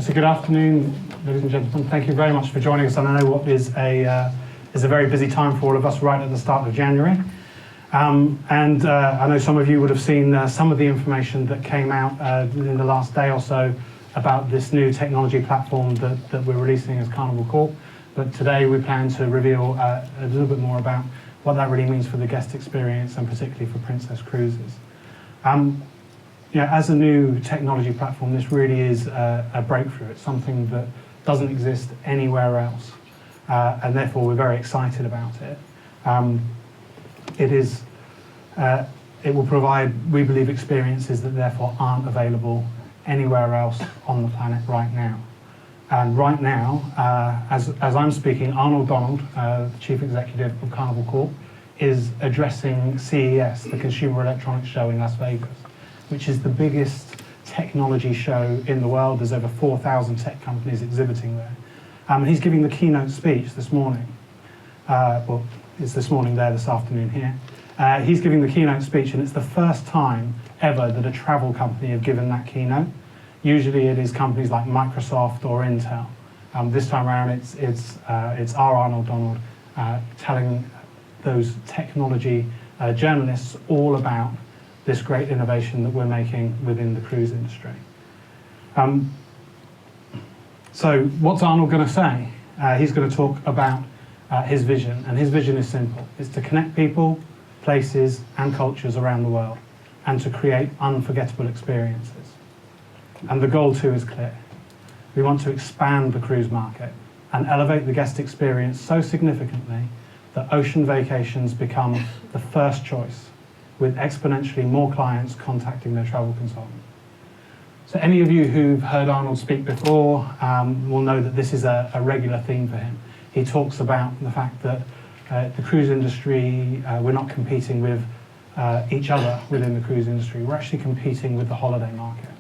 So good afternoon, ladies and gentlemen. Thank you very much for joining us. And I know what is a very busy time for all of us right at the start of January. I know some of you would have seen some of the information that came out in the last day or so about this new technology platform that we're releasing as Carnival Corp. But today we plan to reveal a little bit more about what that really means for the guest experience and particularly for Princess Cruises. As a new technology platform, this really is a breakthrough. It's something that doesn't exist anywhere else, and therefore we're very excited about it. It will provide, we believe, experiences that therefore aren't available anywhere else on the planet right now. And right now, as I'm speaking, Arnold Donald, the Chief Executive of Carnival Corp, is addressing CES, the Consumer Electronics Show in Las Vegas, which is the biggest technology show in the world. There's over 4,000 tech companies exhibiting there. He's giving the keynote speech this morning. Well, it's this morning there, this afternoon here. He's giving the keynote speech, and it's the first time ever that a travel company have given that keynote. Usually it is companies like Microsoft or Intel. This time around it's our Arnold Donald telling those technology journalists all about this great innovation that we're making within the cruise industry. So what's Arnold going to say? He's going to talk about his vision, and his vision is simple. It's to connect people, places and cultures around the world and to create unforgettable experiences. And the goal too is clear. We want to expand the cruise market and elevate the guest experience so significantly that ocean vacations become the first choice, with exponentially more clients contacting their travel consultant. So any of you who've heard Arnold speak before will know that this is a regular theme for him. He talks about the fact that the cruise industry, we're not competing with each other within the cruise industry. We're actually competing with the holiday market,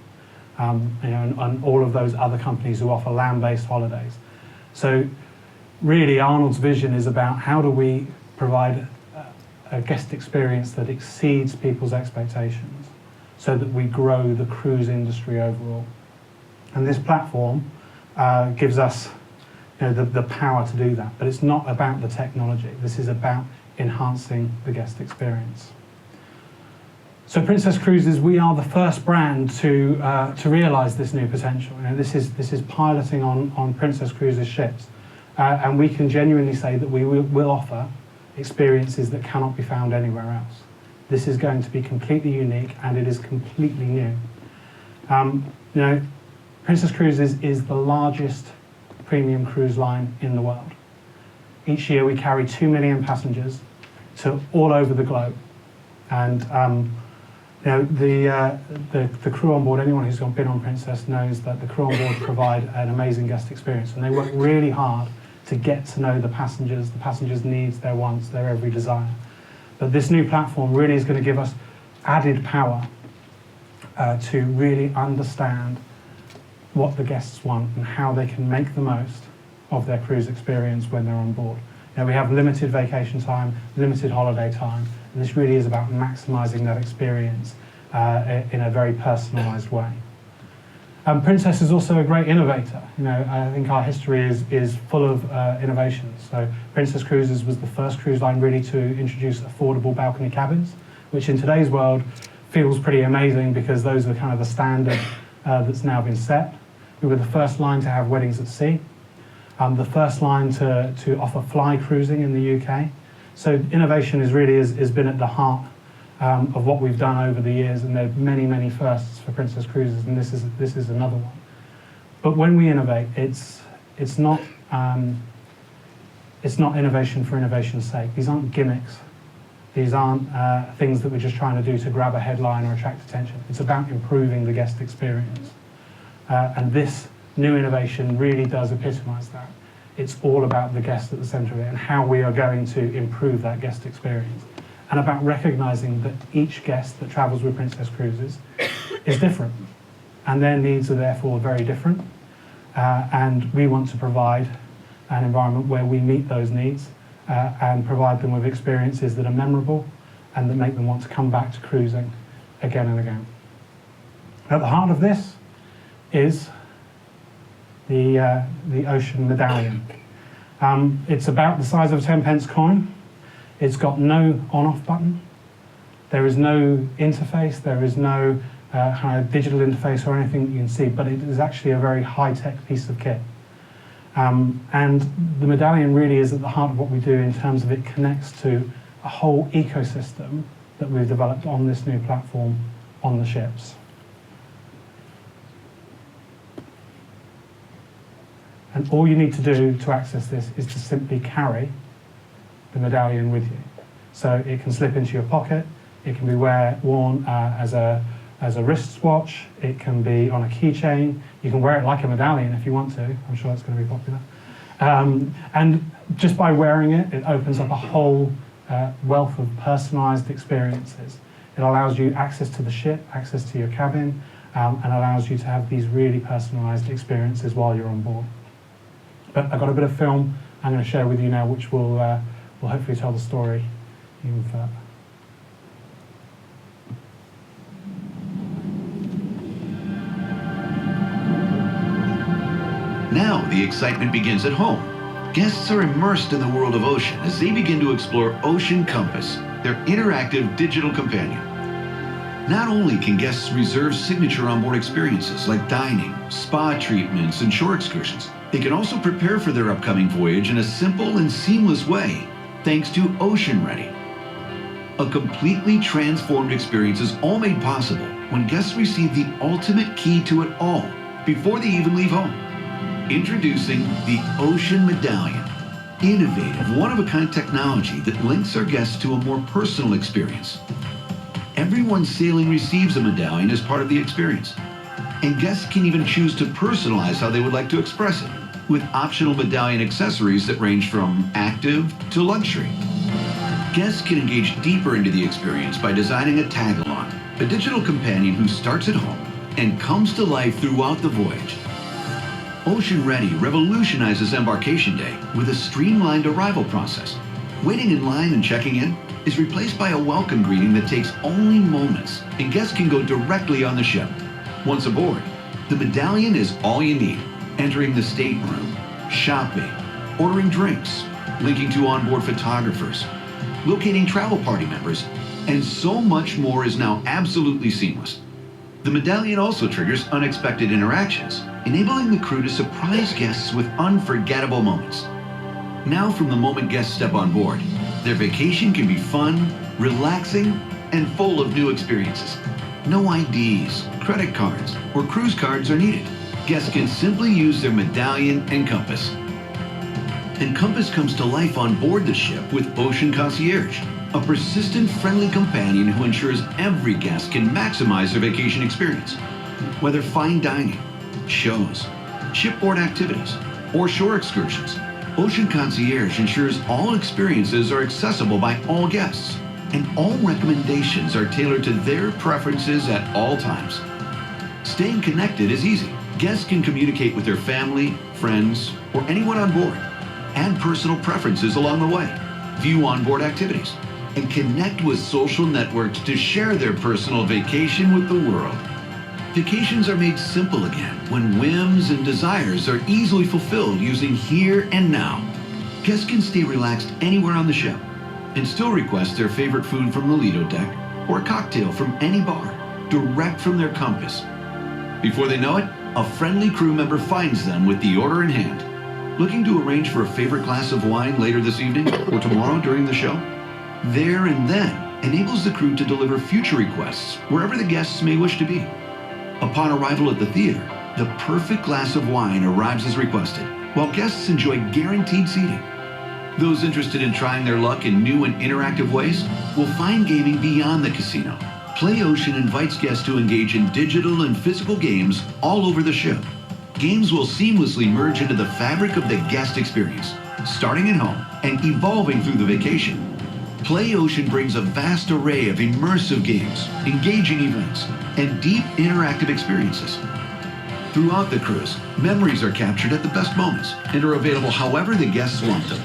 and all of those other companies who offer land-based holidays. So really Arnold's vision is about how do we provide a guest experience that exceeds people's expectations so that we grow the cruise industry overall. And this platform gives us the power to do that, but it's not about the technology. This is about enhancing the guest experience. So Princess Cruises, we are the first brand to realise this new potential. This is piloting on Princess Cruises ships, and we can genuinely say that we will offer experiences that cannot be found anywhere else. This is going to be completely unique, and it is completely new. Princess Cruises is the largest premium cruise line in the world. Each year we carry 2 million passengers to all over the globe, and the crew on board, anyone who's been on Princess knows that the crew on board provide an amazing guest experience, and they work really hard to get to know the passengers' needs, their wants, their every desire. But this new platform really is going to give us added power to really understand what the guests want and how they can make the most of their cruise experience when they're on board. We have limited vacation time, limited holiday time, and this really is about maximising that experience in a very personalised way. Princess is also a great innovator. I think our history is full of innovations. So Princess Cruises was the first cruise line really to introduce affordable balcony cabins, which in today's world feels pretty amazing because those are kind of the standard that's now been set. We were the first line to have weddings at sea, the first line to offer fly cruising in the UK. So innovation has been at the heart of what we've done over the years, and there are many, many firsts for Princess Cruises, and this is another one. But when we innovate, it's not innovation for innovation's sake. These aren't gimmicks. These aren't things that we're just trying to do to grab a headline or attract attention. It's about improving the guest experience. And this new innovation really does epitomise that. It's all about the guest at the centre of it and how we are going to improve that guest experience. And about recognising that each guest that travels with Princess Cruises is different. And their needs are therefore very different. And we want to provide an environment where we meet those needs and provide them with experiences that are memorable and that make them want to come back to cruising again and again. At the heart of this is the Ocean Medallion. It's about the size of a 10-pence coin. It's got no on-off button. There is no interface. There is no kind of digital interface or anything that you can see, but it is actually a very high-tech piece of kit. And the Medallion really is at the heart of what we do in terms of it connects to a whole ecosystem that we've developed on this new platform on the ships. And all you need to do to access this is to simply carry the Medallion with you. So it can slip into your pocket, it can be worn as a wristwatch, it can be on a keychain, you can wear it like a medallion if you want to, I'm sure that's going to be popular. And just by wearing it, it opens up a whole wealth of personalised experiences. It allows you access to the ship, access to your cabin, and allows you to have these really personalised experiences while you're on board. But I've got a bit of film I'm going to share with you now, which will hopefully tell the story even further. Now the excitement begins at home. Guests are immersed in the world of Ocean as they begin to explore Ocean Compass, their interactive digital companion. Not only can guests reserve signature onboard experiences like dining, spa treatments, and shore excursions, they can also prepare for their upcoming voyage in a simple and seamless way, thanks to Ocean Ready. A completely transformed experience is all made possible when guests receive the ultimate key to it all before they even leave home. Introducing the Ocean Medallion, innovative, one-of-a-kind technology that links our guests to a more personal experience. Everyone sailing receives a medallion as part of the experience, and guests can even choose to personalize how they would like to express it, with optional medallion accessories that range from active to luxury. Guests can engage deeper into the experience by designing a tag-along, a digital companion who starts at home and comes to life throughout the voyage. Ocean Ready revolutionizes embarkation day with a streamlined arrival process. Waiting in line and checking in is replaced by a welcome greeting that takes only moments, and guests can go directly on the ship. Once aboard, the Medallion is all you need. Entering the stateroom, shopping, ordering drinks, linking to onboard photographers, locating travel party members, and so much more is now absolutely seamless. The Medallion also triggers unexpected interactions, enabling the crew to surprise guests with unforgettable moments. Now, from the moment guests step on board, their vacation can be fun, relaxing, and full of new experiences. No IDs, credit cards, or cruise cards are needed. Guests can simply use their Medallion and Compass. And Compass comes to life on board the ship with Ocean Concierge, a persistent, friendly companion who ensures every guest can maximize their vacation experience. Whether fine dining, shows, shipboard activities, or shore excursions, Ocean Concierge ensures all experiences are accessible by all guests, and all recommendations are tailored to their preferences at all times. Staying connected is easy. Guests can communicate with their family, friends, or anyone on board, add personal preferences along the way, view onboard activities, and connect with social networks to share their personal vacation with the world. Vacations are made simple again when whims and desires are easily fulfilled using Here and Now. Guests can stay relaxed anywhere on the ship and still request their favorite food from the Lido deck or a cocktail from any bar, direct from their Compass. Before they know it, a friendly crew member finds them with the order in hand. Looking to arrange for a favorite glass of wine later this evening or tomorrow during the show? There and Then enables the crew to deliver future requests wherever the guests may wish to be. Upon arrival at the theater, the perfect glass of wine arrives as requested, while guests enjoy guaranteed seating. Those interested in trying their luck in new and interactive ways will find gaming beyond the casino. Play Ocean invites guests to engage in digital and physical games all over the ship. Games will seamlessly merge into the fabric of the guest experience, starting at home and evolving through the vacation. Play Ocean brings a vast array of immersive games, engaging events, and deep interactive experiences. Throughout the cruise, memories are captured at the best moments and are available however the guests want them.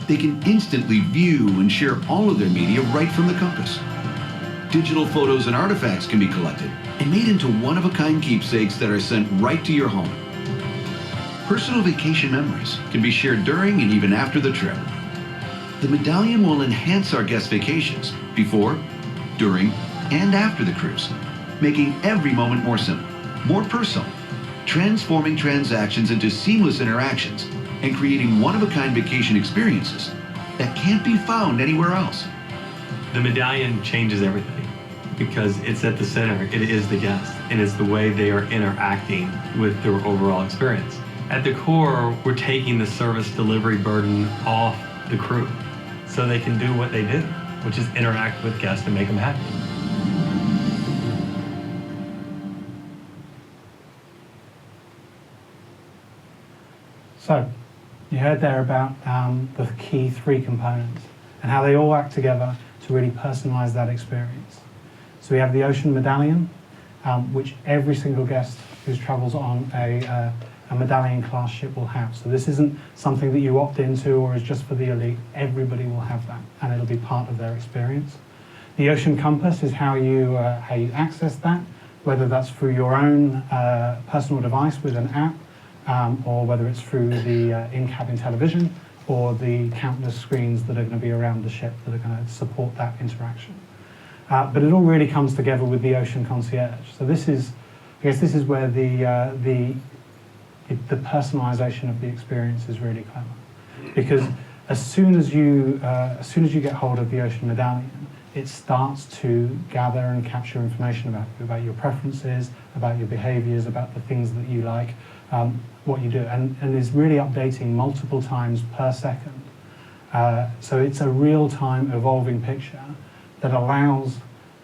They can instantly view and share all of their media right from the Compass. Digital photos and artifacts can be collected and made into one-of-a-kind keepsakes that are sent right to your home. Personal vacation memories can be shared during and even after the trip. The Medallion will enhance our guest vacations before, during, and after the cruise, making every moment more simple, more personal, transforming transactions into seamless interactions, and creating one-of-a-kind vacation experiences that can't be found anywhere else. The Medallion changes everything because it's at the center. It is the guest, and it's the way they are interacting with their overall experience. At the core, we're taking the service delivery burden off the crew so they can do what they do, which is interact with guests and make them happy. So, you heard there about the key 3 components and how they all act together to really personalize that experience. So we have the Ocean Medallion, which every single guest who travels on a Medallion class ship will have. So this isn't something that you opt into or is just for the elite. Everybody will have that, and it'll be part of their experience. The Ocean Compass is how you access that, whether that's through your own personal device with an app, or whether it's through the in-cabin television or the countless screens that are going to be around the ship that are going to support that interaction. But it all really comes together with the Ocean Concierge. So this is, I guess, this is where the personalization of the experience is really clever, because as soon as you get hold of the Ocean Medallion, it starts to gather and capture information about your preferences, about your behaviors, about the things that you like, what you do, and is really updating multiple times per second. So it's a real-time evolving picture that allows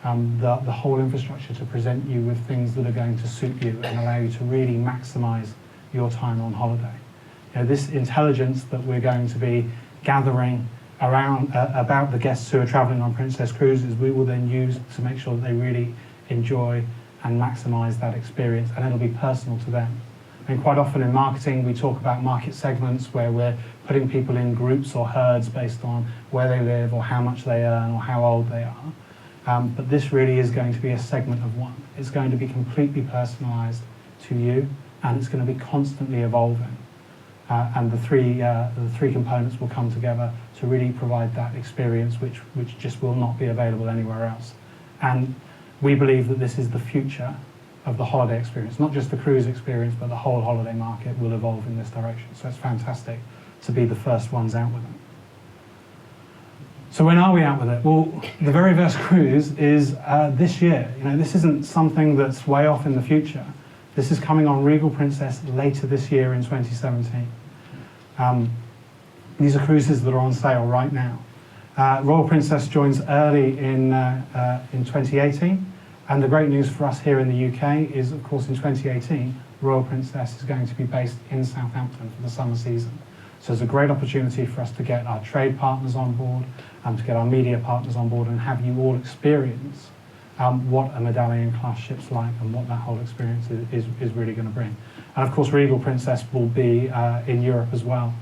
the whole infrastructure to present you with things that are going to suit you and allow you to really maximize your time on holiday. You know, this intelligence that we're going to be gathering around about the guests who are traveling on Princess Cruises, we will then use to make sure that they really enjoy and maximize that experience, and it'll be personal to them. And quite often in marketing, we talk about market segments where we're putting people in groups or herds based on where they live or how much they earn or how old they are. But this really is going to be a segment of one. It's going to be completely personalized to you, and it's going to be constantly evolving. And the three components will come together to really provide that experience which just will not be available anywhere else. And we believe that this is the future of the holiday experience, not just the cruise experience, but the whole holiday market will evolve in this direction. So it's fantastic to be the first ones out with it. So when are we out with it? Well, the very first cruise is this year. You know, this isn't something that's way off in the future. This is coming on Regal Princess later this year in 2017. These are cruises that are on sale right now. Royal Princess joins early in 2018. And the great news for us here in the UK is, of course, in 2018, Royal Princess is going to be based in Southampton for the summer season. So it's a great opportunity for us to get our trade partners on board, to get our media partners on board, and have you all experience what a Medallion class ship's like and what that whole experience is really going to bring. And of course, Regal Princess will be in Europe as well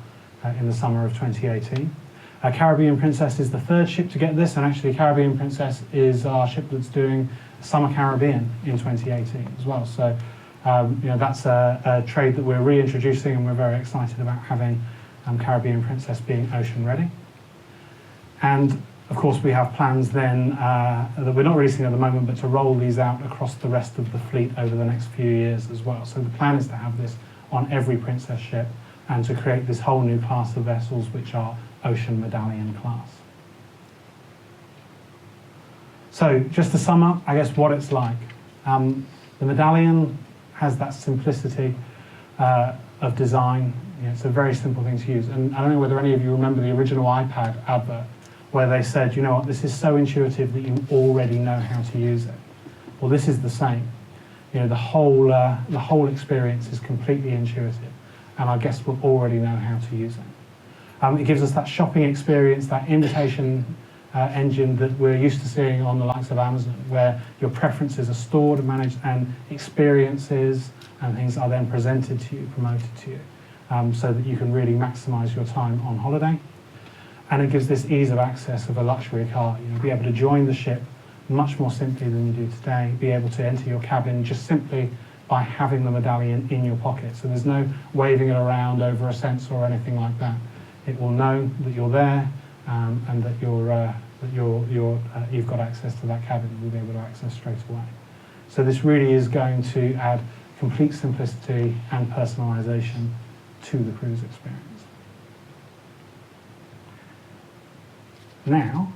in the summer of 2018. Caribbean Princess is the third ship to get this, and actually Caribbean Princess is our ship that's doing Summer Caribbean in 2018 as well. So you know, that's a trade that we're reintroducing, and we're very excited about having Caribbean Princess being ocean ready. And of course we have plans then that we're not releasing at the moment, but to roll these out across the rest of the fleet over the next few years as well. So the plan is to have this on every Princess ship and to create this whole new class of vessels which are Ocean Medallion class. So just to sum up, I guess, what it's like. The Medallion has that simplicity of design. You know, it's a very simple thing to use. And I don't know whether any of you remember the original iPad advert where they said, you know what, this is so intuitive that you already know how to use it. Well, this is the same. You know, the whole experience is completely intuitive, and our guests will already know how to use it. It gives us that shopping experience, that invitation engine that we're used to seeing on the likes of Amazon, where your preferences are stored and managed, and experiences and things are then presented to you, promoted to you, so that you can really maximize your time on holiday. And it gives this ease of access of a luxury car. You know, be able to join the ship much more simply than you do today, be able to enter your cabin just simply by having the medallion in your pocket. So there's no waving it around over a sensor or anything like that. It will know that you're there and that you've got access to that cabin. You'll be able to access straight away. So this really is going to add complete simplicity and personalisation to the cruise experience. Now,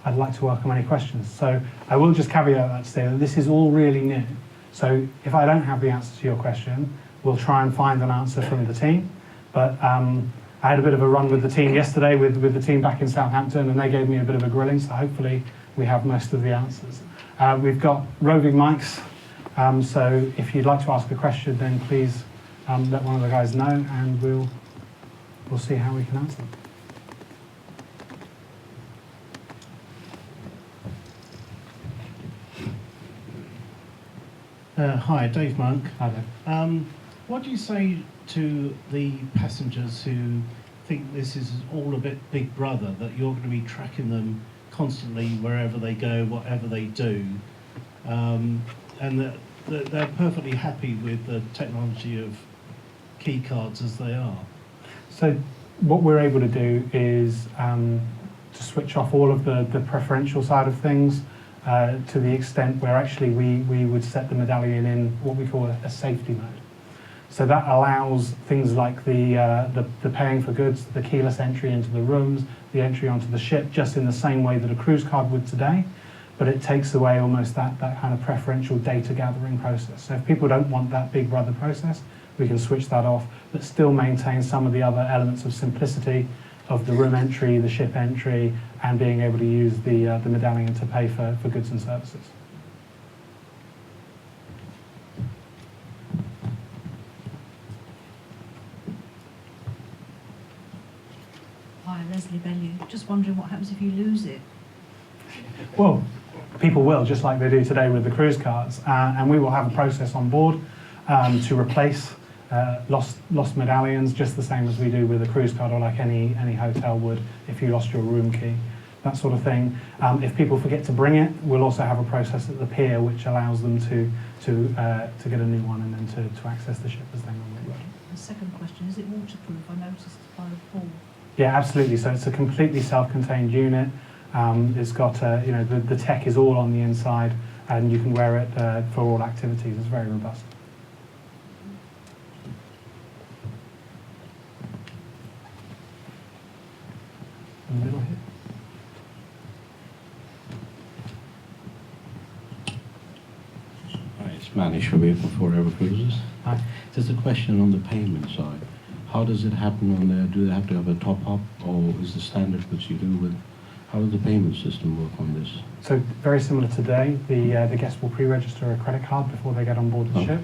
I'd like to welcome any questions. So I will just caveat that to say that this is all really new. So if I don't have the answer to your question, we'll try and find an answer from the team. But I had a bit of a run with the team yesterday with the team back in Southampton, and they gave me a bit of a grilling, so hopefully we have most of the answers. We've got roving mics, so if you'd like to ask a question, then please let one of the guys know, and we'll see how we can answer them. Hi, Dave Monk. Hi there. What do you say to the passengers who think this is all a bit Big Brother, that you're going to be tracking them constantly wherever they go, whatever they do, and that they're perfectly happy with the technology of key cards as they are? So what we're able to do is to switch off all of the preferential side of things to the extent where actually we would set the medallion in what we call a safety mode. So that allows things like the paying for goods, the keyless entry into the rooms, the entry onto the ship, just in the same way that a cruise card would today, but it takes away almost that kind of preferential data gathering process. So if people don't want that Big Brother process, we can switch that off, but still maintain some of the other elements of simplicity of the room entry, the ship entry, and being able to use the medallion to pay for goods and services. Hi, Leslie Bellew. Just wondering what happens if you lose it. Well, people will, just like they do today with the cruise cards, and we will have a process on board to replace lost medallions, just the same as we do with a cruise card, or like any hotel would if you lost your room key, that sort of thing. If people forget to bring it, we'll also have a process at the pier which allows them to get a new one and then to access the ship as they normally would. The second question, is it waterproof? I noticed by the pool. Yeah, absolutely. So it's a completely self-contained unit. It's got the tech is all on the inside, and you can wear it for all activities. It's very robust. In the middle here. Hi, it's Manny Shabir from Forever Cruises. Hi. There's a question on the payment side. How does it happen on there? Do they have to have a top-up, or is the standard which you do with? How does the payment system work on this? So very similar today, the guest will pre-register a credit card before they get on board the ship,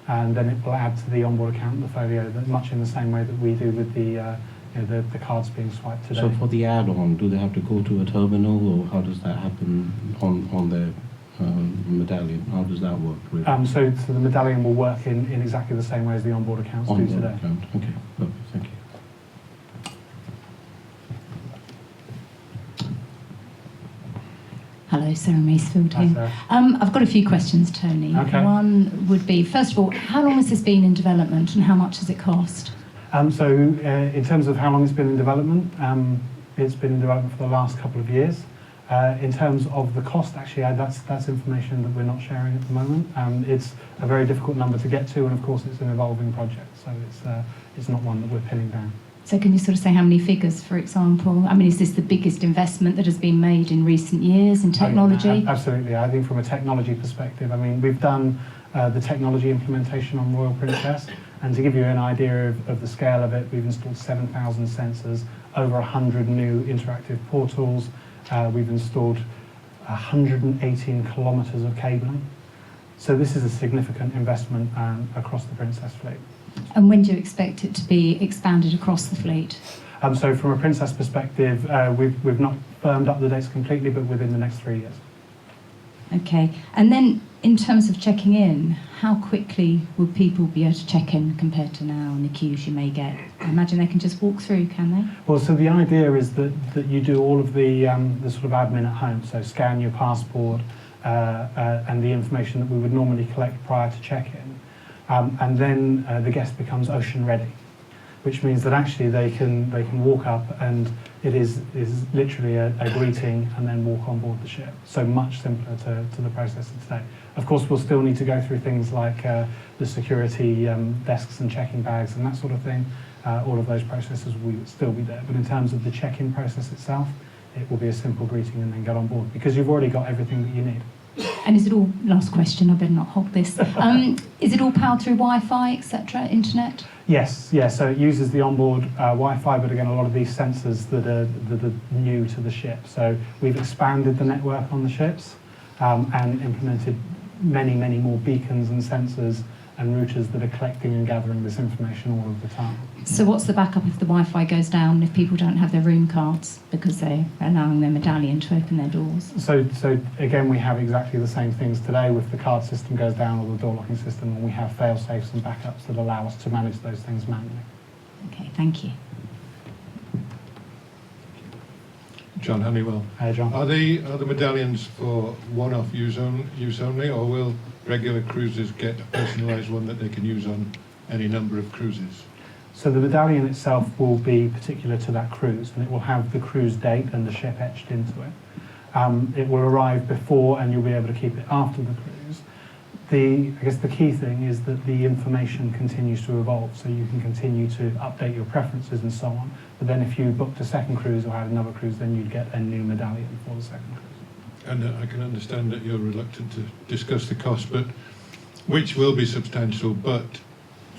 and then it will add to the onboard account the folio, much in the same way that we do with the cards being swiped today. So for the add-on, do they have to go to a terminal, or how does that happen on their medallion? How does that work? Really? So the medallion will work in exactly the same way as the onboard accounts do today. Account. Okay, perfect, thank you. Hello, Sarah Macefield Hi, here. Sarah. I've got a few questions, Tony. Okay. One would be, first of all, how long has this been in development and how much has it cost? In terms of how long it's been in development, it's been in development for the last couple of years. In terms of the cost, actually, that's information that we're not sharing at the moment. It's a very difficult number to get to, and of course it's an evolving project, so it's not one that we're pinning down. So can you sort of say how many figures, for example? I mean, is this the biggest investment that has been made in recent years in technology? Oh, yeah, absolutely. I think from a technology perspective, I mean, we've done the technology implementation on Royal Princess, and to give you an idea of the scale of it, we've installed 7,000 sensors, over 100 new interactive portals. We've installed 118 kilometres of cabling. So this is a significant investment across the Princess fleet. And when do you expect it to be expanded across the fleet? So from a Princess perspective, we've not firmed up the dates completely, but within the next 3 years. Okay. And then in terms of checking in, how quickly will people be able to check in compared to now and the queues you may get? I imagine they can just walk through, can they? Well, so the idea is that you do all of the sort of admin at home. So scan your passport, and the information that we would normally collect prior to check-in. And then the guest becomes ocean ready, which means that actually they can walk up and it is literally a greeting and then walk on board the ship. So much simpler to the process of today. Of course, we'll still need to go through things like the security desks and check-in bags and that sort of thing. All of those processes will still be there. But in terms of the check-in process itself, it will be a simple greeting and then get on board because you've already got everything that you need. And is it all, last question, I better not hog this, is it all powered through Wi-Fi, etc., internet? Yes, so it uses the onboard Wi-Fi, but again, a lot of these sensors that are new to the ship. So we've expanded the network on the ships and implemented many more beacons and sensors and routers that are collecting and gathering this information all of the time. So what's the backup if the Wi-Fi goes down, if people don't have their room cards because they're allowing their Medallion to open their doors? So again, we have exactly the same things today. With the card system goes down or the door locking system, and we have fail-safes and backups that allow us to manage those things manually. Okay, thank you. John Honeywell. Hey, John. Are the medallions for one-off use only, or will regular cruisers get a personalised one that they can use on any number of cruises? So the medallion itself will be particular to that cruise, and it will have the cruise date and the ship etched into it. It will arrive before, and you'll be able to keep it after the cruise. I guess the key thing is that the information continues to evolve, so you can continue to update your preferences and so on. But then if you booked a second cruise or had another cruise, then you'd get a new medallion for the second cruise. And I can understand that you're reluctant to discuss the cost, but which will be substantial, but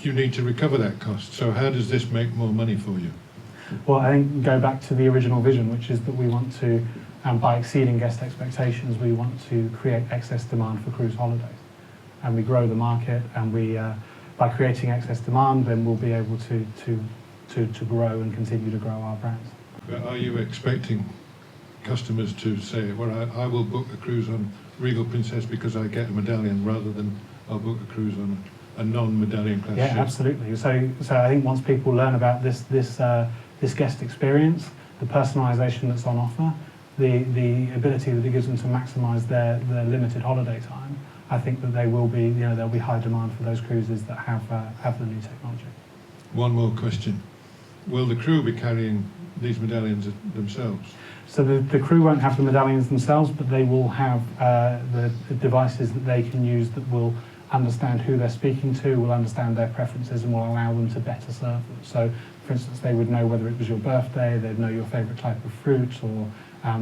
you need to recover that cost. So how does this make more money for you? Well, I think go back to the original vision, which is that we want to, by exceeding guest expectations, we want to create excess demand for cruise holidays. And we grow the market, and by creating excess demand, then we'll be able to grow and continue to grow our brands. But are you expecting customers to say, well, I will book a cruise on Regal Princess because I get a medallion, rather than I'll book a cruise on a non-medallion class ship? Yeah, absolutely. So I think once people learn about this guest experience, the personalisation that's on offer, the ability that it gives them to maximise their limited holiday time, I think that there'll be high demand for those cruises that have the new technology. One more question. Will the crew be carrying these medallions themselves? So the crew won't have the medallions themselves, but they will have the devices that they can use that will understand who they're speaking to, will understand their preferences, and will allow them to better serve them. So, for instance, they would know whether it was your birthday, they'd know your favourite type of fruit or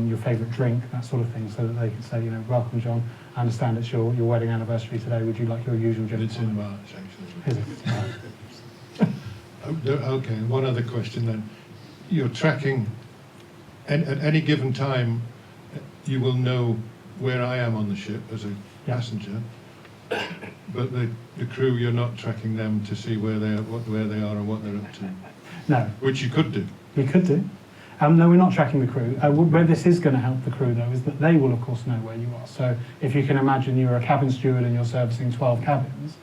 your favourite drink, that sort of thing, so that they could say, welcome, John, I understand it's your wedding anniversary today, would you like your usual gin? It's in March, actually. Is it? Okay, one other question then. You're tracking, and at any given time, you will know where I am on the ship as a passenger, but the crew, you're not tracking them to see where they are and what they're up to? No. Which you could do. You could do. No, we're not tracking the crew. Where this is going to help the crew, though, is that they will, of course, know where you are. So if you can imagine you're a cabin steward and you're servicing 12 cabins,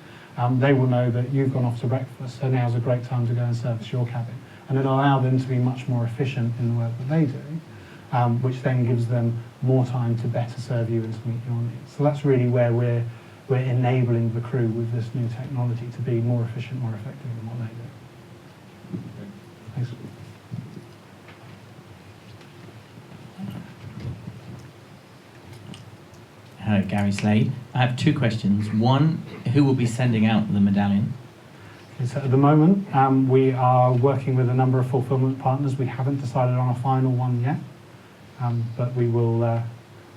they will know that you've gone off to breakfast, so now's a great time to go and service your cabin. And it'll allow them to be much more efficient in the work that they do, which then gives them more time to better serve you and to meet your needs. So that's really where we're enabling the crew with this new technology to be more efficient, more effective in what they do. Thanks. Hello, Gary Slade. I have two questions. One, who will be sending out the medallion? Okay, so at the moment, we are working with a number of fulfillment partners. We haven't decided on a final one yet, but we'll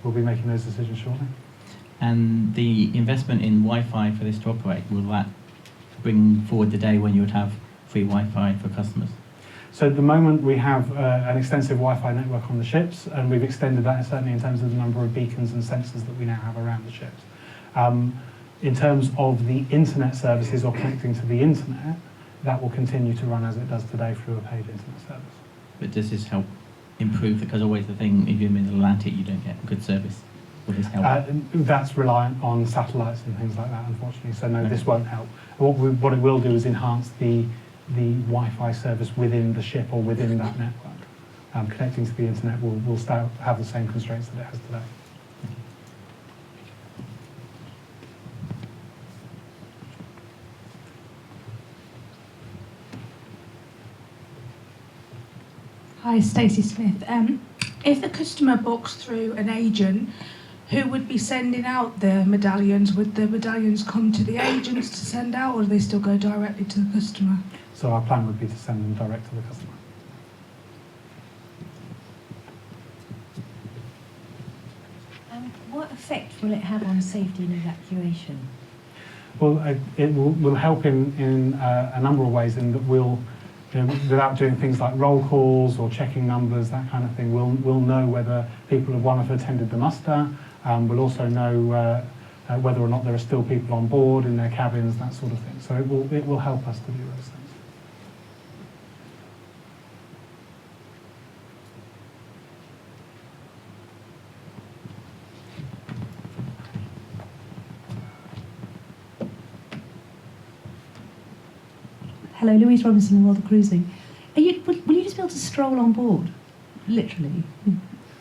be making those decisions shortly. And the investment in Wi-Fi for this to operate, will that bring forward the day when you would have free Wi-Fi for customers? So at the moment we have an extensive Wi-Fi network on the ships, and we've extended that certainly in terms of the number of beacons and sensors that we now have around the ships. In terms of the internet services or connecting to the internet, that will continue to run as it does today through a paid internet service. But does this help improve? Because always the thing, if you're in the Atlantic, you don't get good service. Will this help? That's reliant on satellites and things like that, unfortunately. So no, this won't help. What it will do is enhance the Wi-Fi service within the ship or within that network. Connecting to the internet will still have the same constraints that it has today. Hi, Stacey Smith. If the customer books through an agent, who would be sending out the medallions? Would the medallions come to the agents to send out, or do they still go directly to the customer? So our plan would be to send them direct to the customer. What effect will it have on safety and evacuation? Well, it will help in a number of ways, in that we'll, without doing things like roll calls or checking numbers, that kind of thing, we'll know whether people have attended the muster. We'll also know whether or not there are still people on board in their cabins, that sort of thing. So it will help us to do those things. Hello, Louise Robinson, World of Cruising. Will you just be able to stroll on board, literally?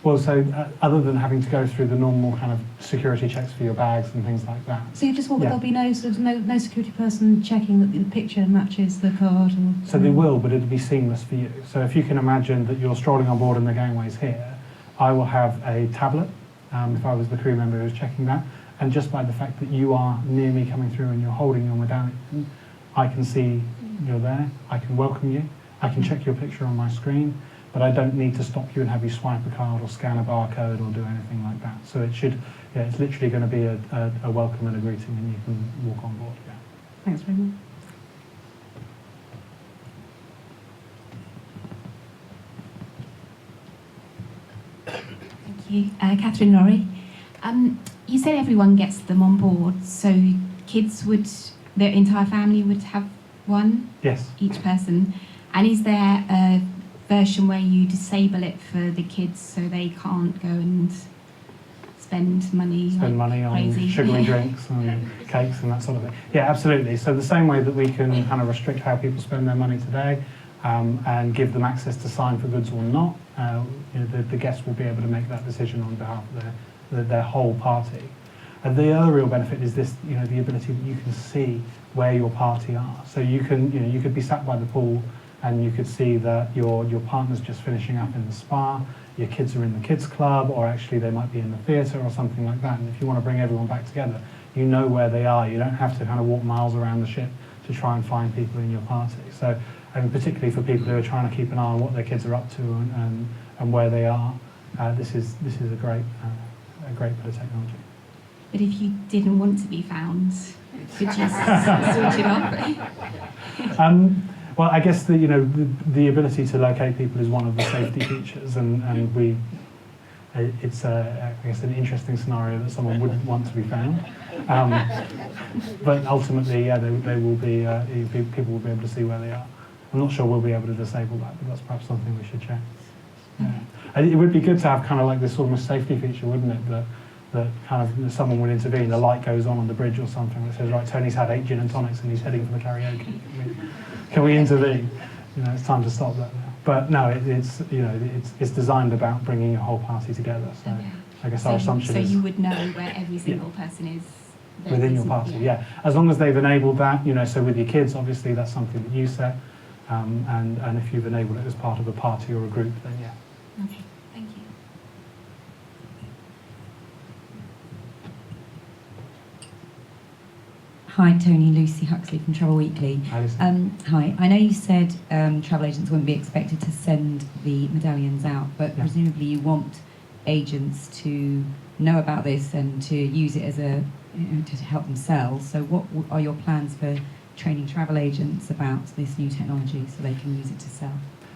Well, so other than having to go through the normal kind of security checks for your bags and things like that. So you just walk, Yeah. there'll be no sort of no security person checking that the picture matches the card? Or, So they will, but it'll be seamless for you. So if you can imagine that you're strolling on board and the gangway's here, I will have a tablet, if I was the crew member who was checking that, and just by the fact that you are near me coming through and you're holding your medallion, I can see you're there, I can welcome you, I can check your picture on my screen, but I don't need to stop you and have you swipe a card or scan a barcode or do anything like that. So it should, it's literally going to be a welcome and a greeting, and you can walk on board. Yeah. Thanks very much. Thank you. Catherine Norrie. You said everyone gets them on board, so kids their entire family would have one? Yes. Each person. And is there a version where you disable it for the kids so they can't go and spend money On crazy? sugary drinks and cakes and that sort of thing. Yeah, absolutely. So the same way that we can kind of restrict how people spend their money today, and give them access to sign for goods or not, the guests will be able to make that decision on behalf of their whole party. And the other real benefit is this, the ability that you can see where your party are. So you could be sat by the pool and you could see that your partner's just finishing up in the spa, your kids are in the kids club, or actually they might be in the theatre or something like that. And if you want to bring everyone back together, you know where they are. You don't have to kind of walk miles around the ship to try and find people in your party. So, and particularly for people who are trying to keep an eye on what their kids are up to and where they are, this is a great bit of technology. But if you didn't want to be found, could you switch it off? Well, I guess the ability to locate people is one of the safety features, and it's I guess an interesting scenario that someone wouldn't want to be found. But ultimately, yeah, they will be people will be able to see where they are. I'm not sure we'll be able to disable that, but that's perhaps something we should check. Yeah. And it would be good to have kind of like this almost safety feature, wouldn't it? That kind of someone would intervene, the light goes on the bridge or something that says, right, Tony's had 8 gin and tonics and he's heading for the karaoke. Can we intervene? It's time to stop that now. But no, it's designed about bringing your whole party together. So okay. I guess our assumption is... So you would know where every single person is within your party, yeah. As long as they've enabled that, so with your kids, obviously that's something that you set. And if you've enabled it as part of a party or a group, then yeah. Okay, thank you. Hi, Tony. Lucy Huxley from Travel Weekly. Hi, Lucy. Hi. I know you said travel agents wouldn't be expected to send the medallions out, but Yeah. presumably you want agents to know about this and to use it as to help them sell. So what are your plans for training travel agents about this new technology so they can use it to sell?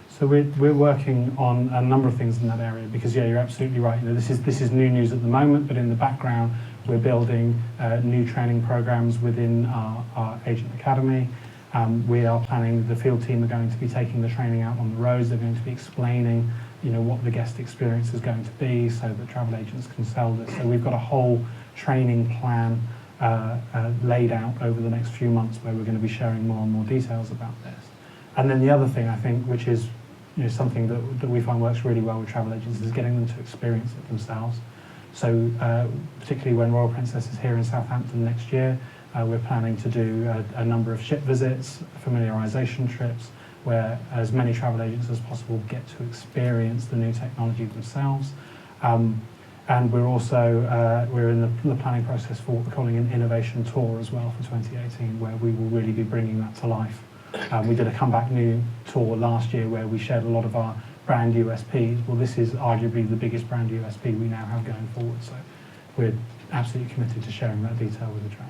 So we're working on a number of things in that area because, yeah, you're absolutely right. This is new news at the moment, but in the background, we're building new training programs within our agent academy. We are planning, the field team are going to be taking the training out on the roads. They're going to be explaining, what the guest experience is going to be so that travel agents can sell this. So we've got a whole training plan laid out over the next few months where we're going to be sharing more and more details about this. And then the other thing, I think, which is something that we find works really well with travel agents, is getting them to experience it themselves. So particularly when Royal Princess is here in Southampton next year, we're planning to do a number of ship visits, familiarisation trips, where as many travel agents as possible get to experience the new technology themselves. And we're also we're in the planning process for what we're calling an innovation tour as well for 2018, where we will really be bringing that to life. We did a comeback new tour last year where we shared a lot of our brand USPs. Well, this is arguably the biggest brand USP we now have going forward, so we're absolutely committed to sharing that detail with the trade.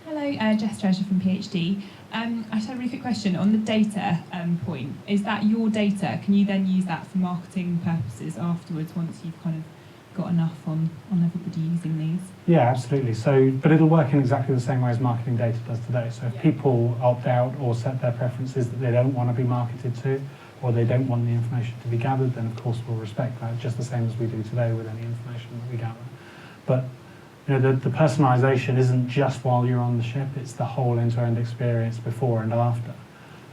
Hello, Jess Treasure from PhD. I just had a really quick question on the data point. Is that your data? Can you then use that for marketing purposes afterwards once you've kind of got enough on everybody using these? Yeah, absolutely. So, but it'll work in exactly the same way as marketing data does today. So if people opt out or set their preferences that they don't want to be marketed to, or they don't want the information to be gathered, then of course we'll respect that, just the same as we do today with any information that we gather. But you know, the personalisation isn't just while you're on the ship, it's the whole end-to-end experience before and after.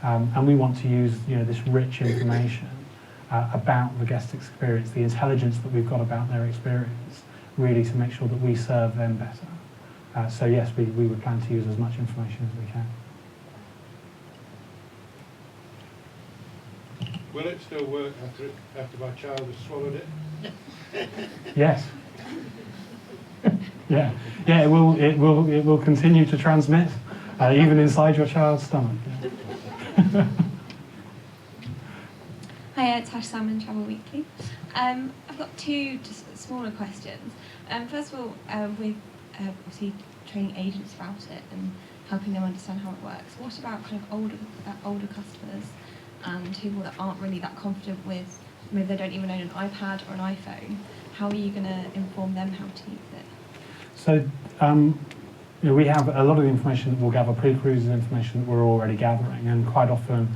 And we want to use this rich information about the guest experience, the intelligence that we've got about their experience, really to make sure that we serve them better. So yes, we would plan to use as much information as we can. Will it still work after my child has swallowed it? Yes. Yeah. It will continue to transmit, even inside your child's stomach. Yeah. Hi, Tash Salmon, Travel Weekly. I've got two just smaller questions. First of all, with obviously training agents about it and helping them understand how it works, what about kind of older customers and people that aren't really that confident with, maybe they don't even own an iPad or an iPhone? How are you going to inform them how to use it? So we have a lot of the information that we'll gather pre-cruise is information that we're already gathering, and quite often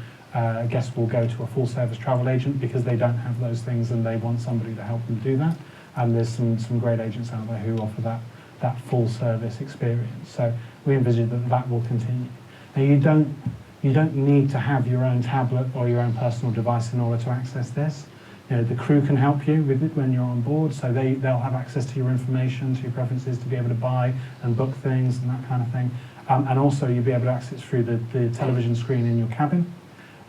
guests will go to a full-service travel agent because they don't have those things and they want somebody to help them do that. And there's some great agents out there who offer that full-service experience. So we envision that will continue. Now you don't need to have your own tablet or your own personal device in order to access this. The crew can help you with it when you're on board, so they'll have access to your information, to your preferences, to be able to buy and book things and that kind of thing. And also you'll be able to access through the television screen in your cabin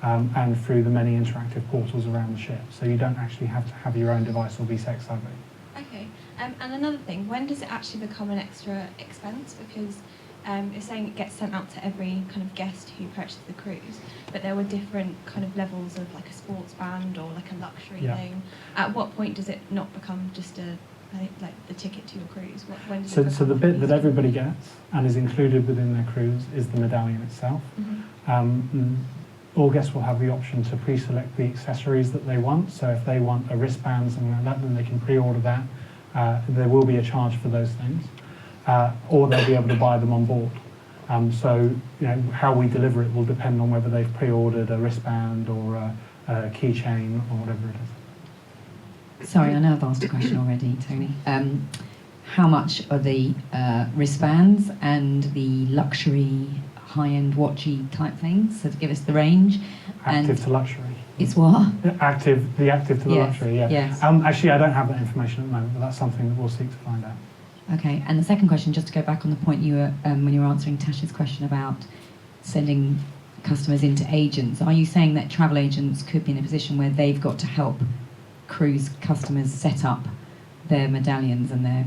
and through the many interactive portals around the ship. So you don't actually have to have your own device or be tech savvy. Okay, and another thing, when does it actually become an extra expense? Because it's saying it gets sent out to every kind of guest who purchases the cruise, but there were different kind of levels of like a sports band or like a luxury thing. At what point does it not become just like the ticket to your cruise? When does it So the bit that everybody gets and is included within their cruise is the medallion itself. Mm-hmm. All guests will have the option to pre-select the accessories that they want. So if they want a wristband, something like that, then they can pre-order that. There will be a charge for those things. Or they'll be able to buy them on board. So how we deliver it will depend on whether they've pre-ordered a wristband or a keychain or whatever it is. Sorry, I know I've asked a question already, Tony. How much are the wristbands and the luxury high-end watchy type things? So to give us the range. Active to luxury. It's what? The active to the luxury, yeah. Yes. Actually, I don't have that information at the moment, but that's something that we'll seek to find out. Okay, and the second question, just to go back on the point you were when you were answering Tash's question about sending customers into agents, are you saying that travel agents could be in a position where they've got to help cruise customers set up their medallions and their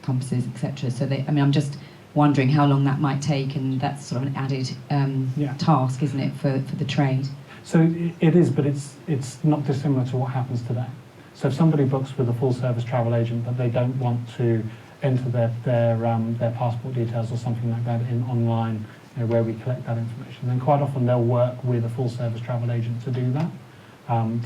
compasses, etc.? So I'm just wondering how long that might take, and that's sort of an added task, isn't it, for the trade? So it is, but it's not dissimilar to what happens today. So if somebody books with a full-service travel agent, but they don't want to enter their passport details or something like that in online, where we collect that information, then quite often they'll work with a full-service travel agent to do that,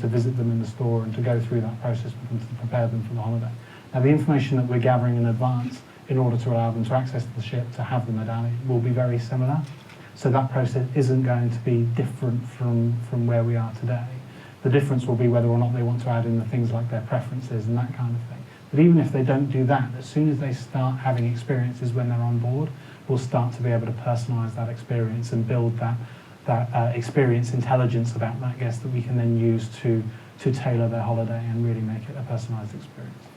to visit them in the store and to go through that process with them to prepare them for the holiday. Now, the information that we're gathering in advance in order to allow them to access the ship, to have the medallion, will be very similar. So that process isn't going to be different from where we are today. The difference will be whether or not they want to add in the things like their preferences and that kind of thing. But even if they don't do that, as soon as they start having experiences when they're on board, we'll start to be able to personalise that experience and build that that experience intelligence about that guest that we can then use to tailor their holiday and really make it a personalised experience.